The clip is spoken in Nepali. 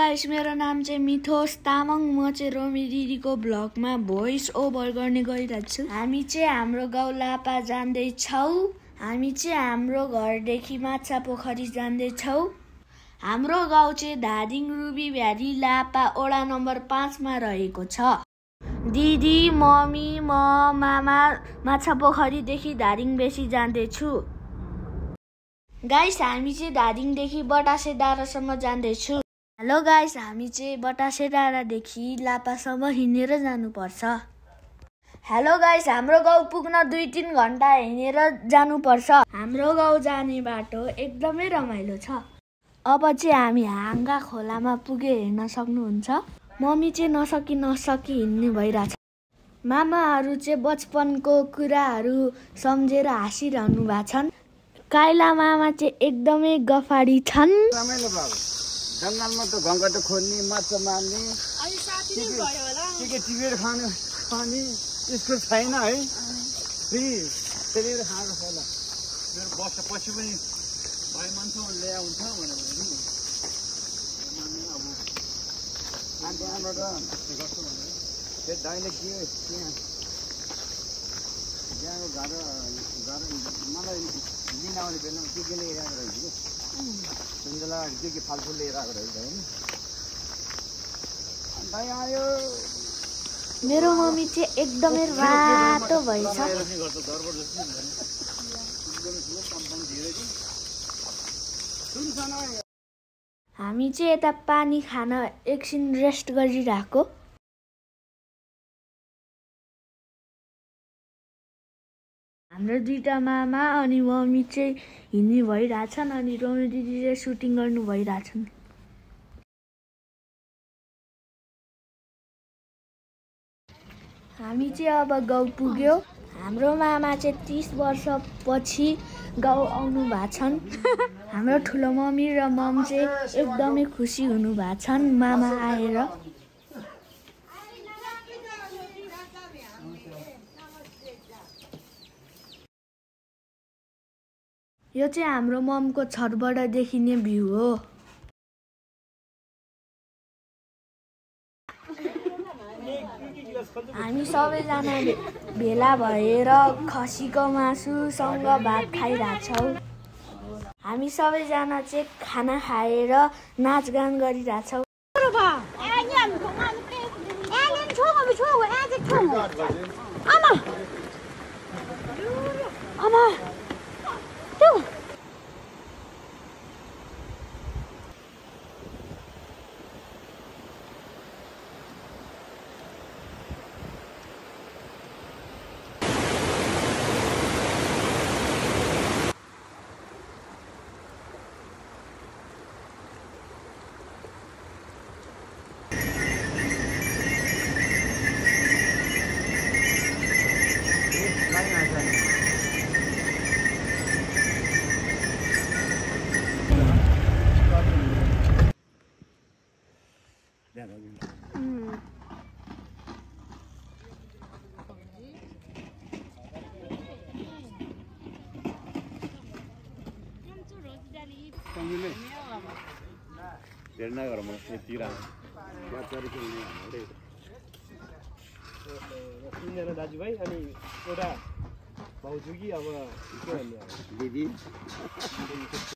गाइस, मेरो नाम चाहिँ मिथोस तामाङ। म चाहिँ रोमी दिदीको ब्लगमा भोइस ओभर गर्ने गइरहेको छु। हामी चाहिँ हाम्रो गाउँ लापा जाँदैछौँ। हामी चाहिँ हाम्रो घरदेखि माछा पोखरी जाँदैछौँ। हाम्रो गाउँ चाहिँ धादिङ रुबी भ्याली लापा वडा नम्बर 5 मा रहेको छ। दिदी, मम्मी, म, मामा माछा पोखरीदेखि धादिङ बेसी जाँदैछु। गाइस, हामी चाहिँ धादिङदेखि बतासे डाँडासम्म जाँदैछु। हेलो गाइस, हामी चाहिँ बतासे डाँडादेखि लापासम्म हिँडेर जानुपर्छ। हेलो गाइस, हाम्रो गाउँ पुग्न 2-3 घण्टा हिँडेर जानुपर्छ। हाम्रो गाउँ जाने बाटो एकदमै रमाइलो छ। अब चाहिँ हामी हाङ्गा खोलामा पुगे हेर्न सक्नुहुन्छ। मम्मी चाहिँ नसकी हिँड्ने भइरहेछ। मामाहरू चाहिँ बचपनको कुराहरू सम्झेर हाँसिरहनु भएको छन्। काइला मामा चाहिँ एकदमै गफाडी छन्। जंगलमा त घंगट खोज्ने, माछा मार्ने, टिपेर खाने स्कुल छैन है। त्यसले खाएको होला। मेरो वर्षपछि पनि भाइ मान्छे ल्याए हुन्छ भनेर नि। अब त्यहाँबाट गर्छु भनेर त्यो दाइले के त्यहाँको घर मलाई लिन आउने बेलामा के ल्याइरहेको रहेछ कि सुन्दला के फलफुल लिएर आएको रहेछ होइन। भाइ आयो। मेरो मम्मी चाहिँ एकदमै रातो भएछ। हामी चाहिँ यता पानी खान एकछिन रेस्ट गरिरहेको। हाम्रो दुईटा मामा अनि मम्मी चाहिँ हिँड्ने भइरहेछन् अनि रोमी दिदी चाहिँ सुटिङ गर्नु भइरहेछन्। हामी चाहिँ अब गाउँ पुग्यो। हाम्रो मामा चाहिँ 30 वर्षपछि गाउँ आउनु भएको छन्। हाम्रो ठुलो मम्मी र मम चाहिँ एकदमै खुसी हुनु भएको छन् मामा आएर। यो चाहिँ हाम्रो ममको छतबाट देखिने भ्यू हो। हामी सबैजना भेला भएर खसीको मासुसँग भात खाइरहेछौँ। हामी सबैजना चाहिँ खाना खाएर नाचगान गरिरहेछौँ। दाजुभाइ अनि एउटा भाउजू कि अब के भन्ने दिदी